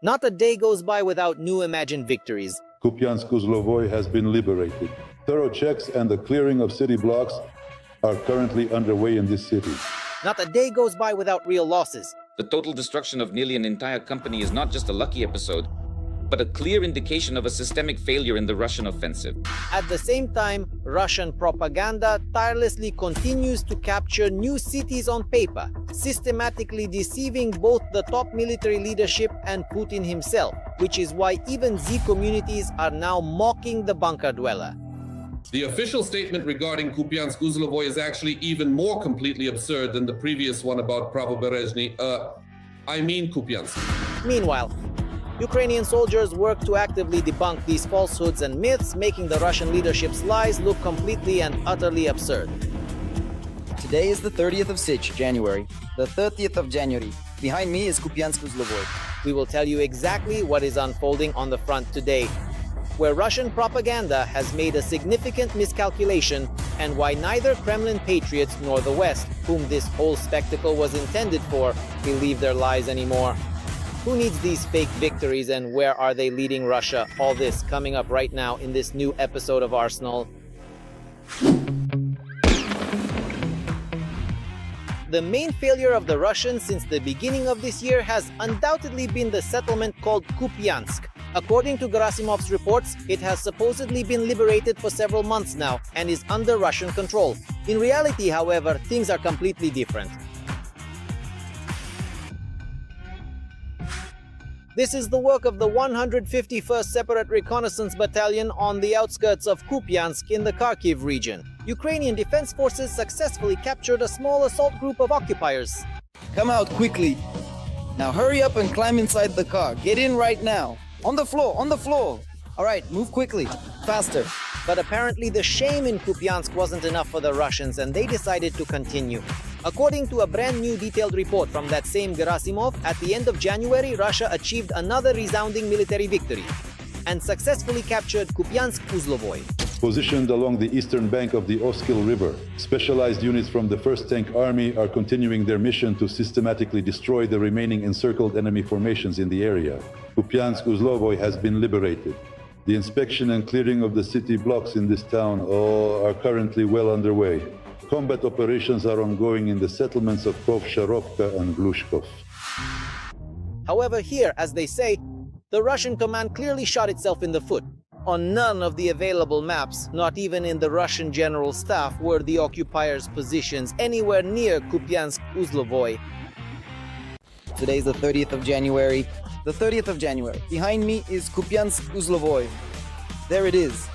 Not a day goes by without new imagined victories. Kupiansk-Uzlovoy has been liberated. Thorough checks and the clearing of city blocks are currently underway in this city. Not a day goes by without real losses. The total destruction of nearly an entire company is not just a lucky episode, but a clear indication of a systemic failure in the Russian offensive. At the same time, Russian propaganda tirelessly continues to capture new cities on paper, systematically deceiving both the top military leadership and Putin himself, which is why even Z communities are now mocking the bunker dweller. The official statement regarding Kupiansk-Uzlovoy is actually even more completely absurd than the previous one about Pravoberezhny. I mean Kupiansk. Meanwhile, Ukrainian soldiers work to actively debunk these falsehoods and myths, making the Russian leadership's lies look completely and utterly absurd. Today is the 30th of Sich, January. The 30th of January. Behind me is Kupiansk-Uzlovoy. We will tell you exactly what is unfolding on the front today, where Russian propaganda has made a significant miscalculation, and why neither Kremlin patriots nor the West, whom this whole spectacle was intended for, believe their lies anymore. Who needs these fake victories, and where are they leading Russia? All this coming up right now in this new episode of Arsenal. The main failure of the Russians since the beginning of this year has undoubtedly been the settlement called Kupiansk. According to Gerasimov's reports, it has supposedly been liberated for several months now and is under Russian control. In reality, however, things are completely different. This is the work of the 151st Separate Reconnaissance Battalion on the outskirts of Kupiansk in the Kharkiv region. Ukrainian defense forces successfully captured a small assault group of occupiers. Come out quickly. Now hurry up and climb inside the car. Get in right now. On the floor, on the floor. All right, move quickly. Faster. But apparently the shame in Kupiansk wasn't enough for the Russians, and they decided to continue. According to a brand new detailed report from that same Gerasimov, at the end of January, Russia achieved another resounding military victory and successfully captured Kupiansk-Uzlovoy. Positioned along the eastern bank of the Oskil River, specialized units from the 1st Tank Army are continuing their mission to systematically destroy the remaining encircled enemy formations in the area. Kupiansk-Uzlovoy has been liberated. The inspection and clearing of the city blocks in this town are currently well underway. Combat operations are ongoing in the settlements of Kovsharovka and Glushkov. However, here, as they say, the Russian command clearly shot itself in the foot. On none of the available maps, not even in the Russian general staff, were the occupiers' positions anywhere near Kupiansk-Uzlovoy. Today's the 30th of January. The 30th of January. Behind me is Kupiansk-Uzlovoy. There it is.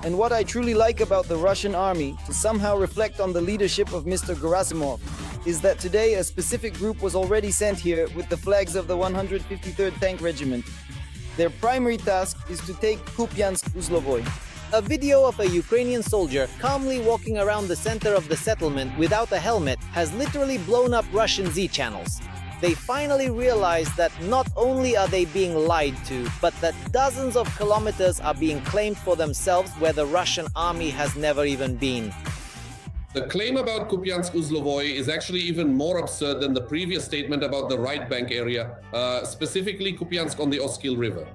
And what I truly like about the Russian army, to somehow reflect on the leadership of Mr. Gerasimov, is that today a specific group was already sent here with the flags of the 153rd Tank Regiment. Their primary task is to take Kupiansk-Uzlovoy. A video of a Ukrainian soldier calmly walking around the center of the settlement without a helmet has literally blown up Russian Z channels. They finally realized that not only are they being lied to, but that dozens of kilometers are being claimed for themselves where the Russian army has never even been. The claim about Kupiansk-Uzlovoy is actually even more absurd than the previous statement about the right bank area, specifically Kupiansk on the Oskil River.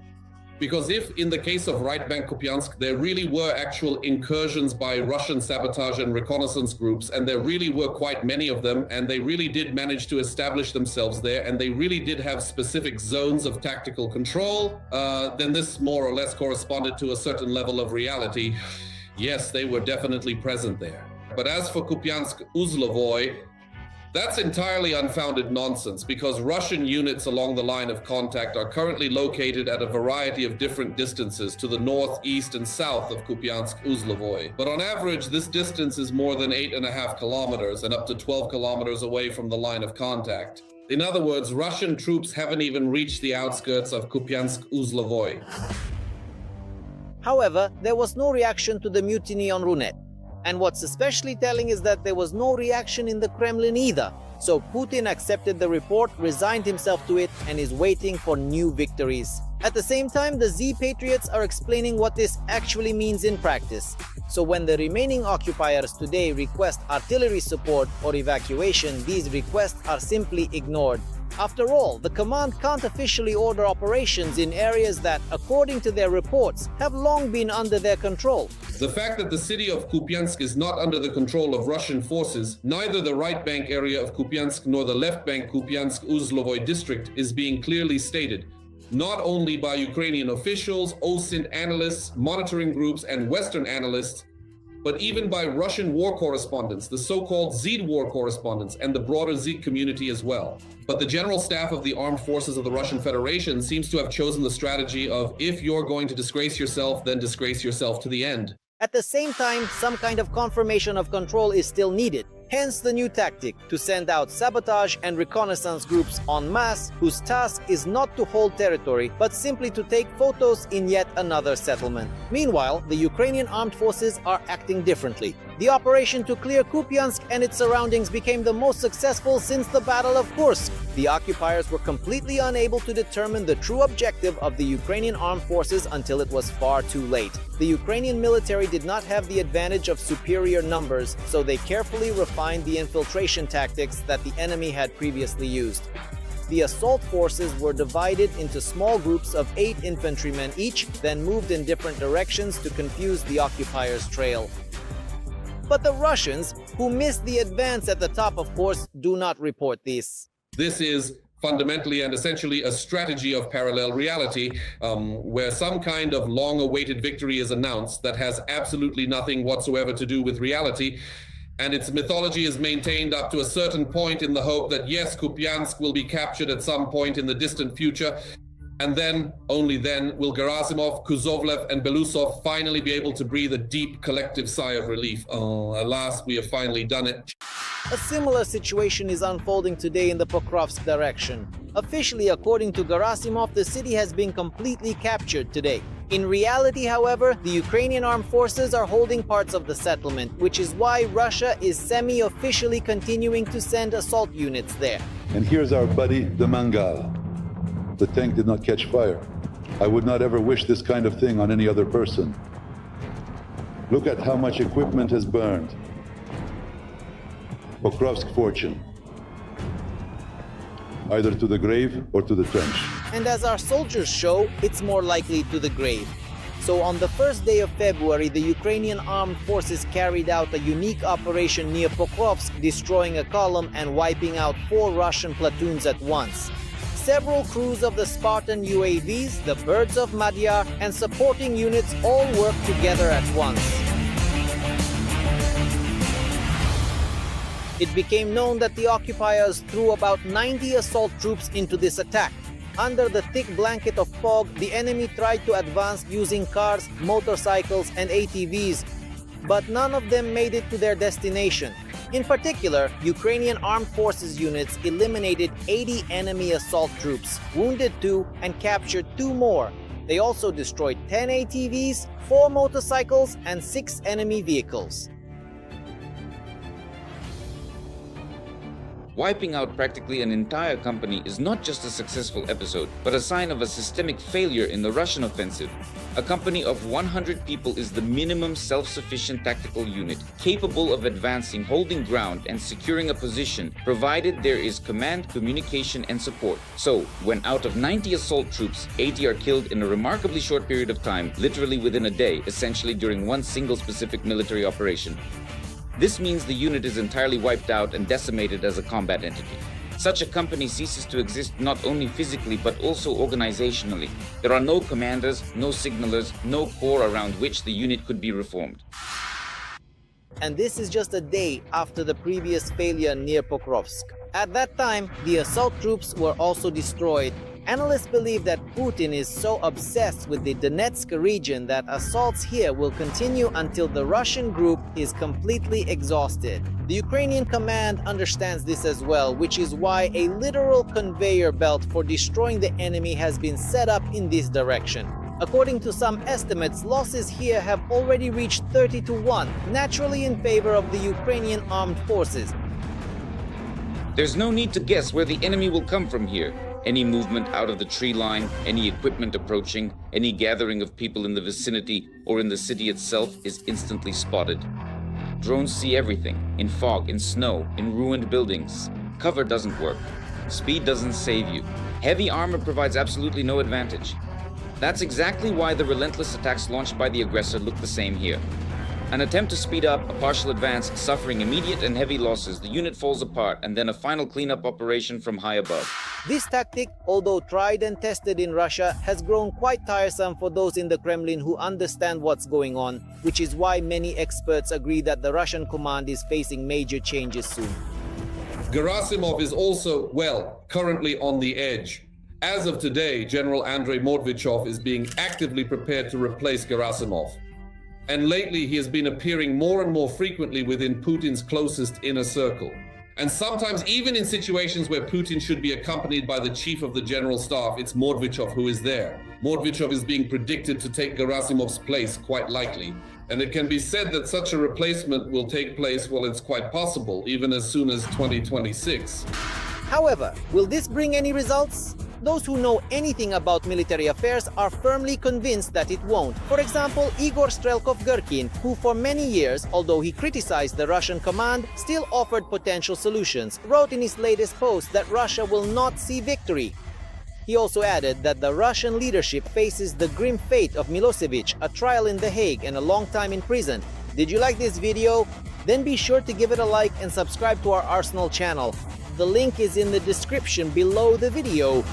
Because if, in the case of right bank Kupiansk, there really were actual incursions by Russian sabotage and reconnaissance groups, and there really were quite many of them, and they really did manage to establish themselves there, and they really did have specific zones of tactical control, then this more or less corresponded to a certain level of reality. Yes, they were definitely present there. But as for Kupiansk-Uzlovoy, that's entirely unfounded nonsense, because Russian units along the line of contact are currently located at a variety of different distances to the north, east, and south of Kupiansk-Uzlovoy. But on average, this distance is more than 8.5 kilometers and up to 12 kilometers away from the line of contact. In other words, Russian troops haven't even reached the outskirts of Kupiansk-Uzlovoy. However, there was no reaction to the mutiny on Runet. And what's especially telling is that there was no reaction in the Kremlin either. So Putin accepted the report, resigned himself to it, and is waiting for new victories. At the same time, the Z patriots are explaining what this actually means in practice. So when the remaining occupiers today request artillery support or evacuation, these requests are simply ignored. After all, the command can't officially order operations in areas that, according to their reports, have long been under their control. The fact that the city of Kupiansk is not under the control of Russian forces, neither the right bank area of Kupiansk nor the left bank Kupiansk-Uzlovoy district, is being clearly stated, not only by Ukrainian officials, OSINT analysts, monitoring groups, and Western analysts, but even by Russian war correspondents, the so-called ZED war correspondents, and the broader ZED community as well. But the General Staff of the Armed Forces of the Russian Federation seems to have chosen the strategy of, if you're going to disgrace yourself, then disgrace yourself to the end. At the same time, some kind of confirmation of control is still needed. Hence the new tactic to send out sabotage and reconnaissance groups en masse, whose task is not to hold territory, but simply to take photos in yet another settlement. Meanwhile, the Ukrainian armed forces are acting differently. The operation to clear Kupiansk and its surroundings became the most successful since the Battle of Kursk. The occupiers were completely unable to determine the true objective of the Ukrainian armed forces until it was far too late. The Ukrainian military did not have the advantage of superior numbers, so they carefully refined the infiltration tactics that the enemy had previously used. The assault forces were divided into small groups of 8 infantrymen each, then moved in different directions to confuse the occupiers' trail. But the Russians, who missed the advance at the top, of course, do not report this. This is fundamentally and essentially a strategy of parallel reality, where some kind of long-awaited victory is announced that has absolutely nothing whatsoever to do with reality, and its mythology is maintained up to a certain point in the hope that, yes, Kupiansk will be captured at some point in the distant future, and then, only then, will Gerasimov, Kuzovlev, and Belousov finally be able to breathe a deep collective sigh of relief. Oh, alas, we have finally done it. A similar situation is unfolding today in the Pokrovsk direction. Officially, according to Gerasimov, the city has been completely captured today. In reality, however, the Ukrainian armed forces are holding parts of the settlement, which is why Russia is semi-officially continuing to send assault units there. And here's our buddy, the Mangal. The tank did not catch fire. I would not ever wish this kind of thing on any other person. Look at how much equipment has burned. Pokrovsk fortune. Either to the grave or to the trench. And as our soldiers show, it's more likely to the grave. So on the first day of February, the Ukrainian armed forces carried out a unique operation near Pokrovsk, destroying a column and wiping out 4 Russian platoons at once. Several crews of the Spartan UAVs, the Birds of Magyar, and supporting units all worked together at once. It became known that the occupiers threw about 90 assault troops into this attack. Under the thick blanket of fog, the enemy tried to advance using cars, motorcycles, and ATVs, but none of them made it to their destination. In particular, Ukrainian armed forces units eliminated 80 enemy assault troops, wounded 2, and captured 2 more. They also destroyed 10 ATVs, 4 motorcycles, and 6 enemy vehicles. Wiping out practically an entire company is not just a successful episode, but a sign of a systemic failure in the Russian offensive. A company of 100 people is the minimum self-sufficient tactical unit, capable of advancing, holding ground, and securing a position, provided there is command, communication, and support. So, when out of 90 assault troops, 80 are killed in a remarkably short period of time, literally within a day, essentially during one single specific military operation, this means the unit is entirely wiped out and decimated as a combat entity. Such a company ceases to exist not only physically but also organizationally. There are no commanders, no signalers, no core around which the unit could be reformed. And this is just a day after the previous failure near Pokrovsk. At that time, the assault troops were also destroyed. Analysts believe that Putin is so obsessed with the Donetsk region that assaults here will continue until the Russian group is completely exhausted. The Ukrainian command understands this as well, which is why a literal conveyor belt for destroying the enemy has been set up in this direction. According to some estimates, losses here have already reached 30-1, naturally in favor of the Ukrainian armed forces. There's no need to guess where the enemy will come from here. Any movement out of the tree line, any equipment approaching, any gathering of people in the vicinity or in the city itself is instantly spotted. Drones see everything, in fog, in snow, in ruined buildings. Cover doesn't work. Speed doesn't save you. Heavy armor provides absolutely no advantage. That's exactly why the relentless attacks launched by the aggressor look the same here. An attempt to speed up, a partial advance, suffering immediate and heavy losses, the unit falls apart, and then a final cleanup operation from high above. This tactic, although tried and tested in Russia, has grown quite tiresome for those in the Kremlin who understand what's going on, which is why many experts agree that the Russian command is facing major changes soon. Gerasimov is also, well, currently on the edge. As of today, General Andrei Mordvichov is being actively prepared to replace Gerasimov. And lately he has been appearing more and more frequently within Putin's closest inner circle. And sometimes even in situations where Putin should be accompanied by the chief of the general staff, it's Mordvichov who is there. Mordvichov is being predicted to take Gerasimov's place, quite likely. And it can be said that such a replacement will take place, well, it's quite possible, even as soon as 2026. However, will this bring any results? Those who know anything about military affairs are firmly convinced that it won't. For example, Igor Strelkov-Gherkin, who for many years, although he criticized the Russian command, still offered potential solutions, wrote in his latest post that Russia will not see victory. He also added that the Russian leadership faces the grim fate of Milosevic, a trial in The Hague and a long time in prison. Did you like this video? Then be sure to give it a like and subscribe to our Arsenal channel. The link is in the description below the video.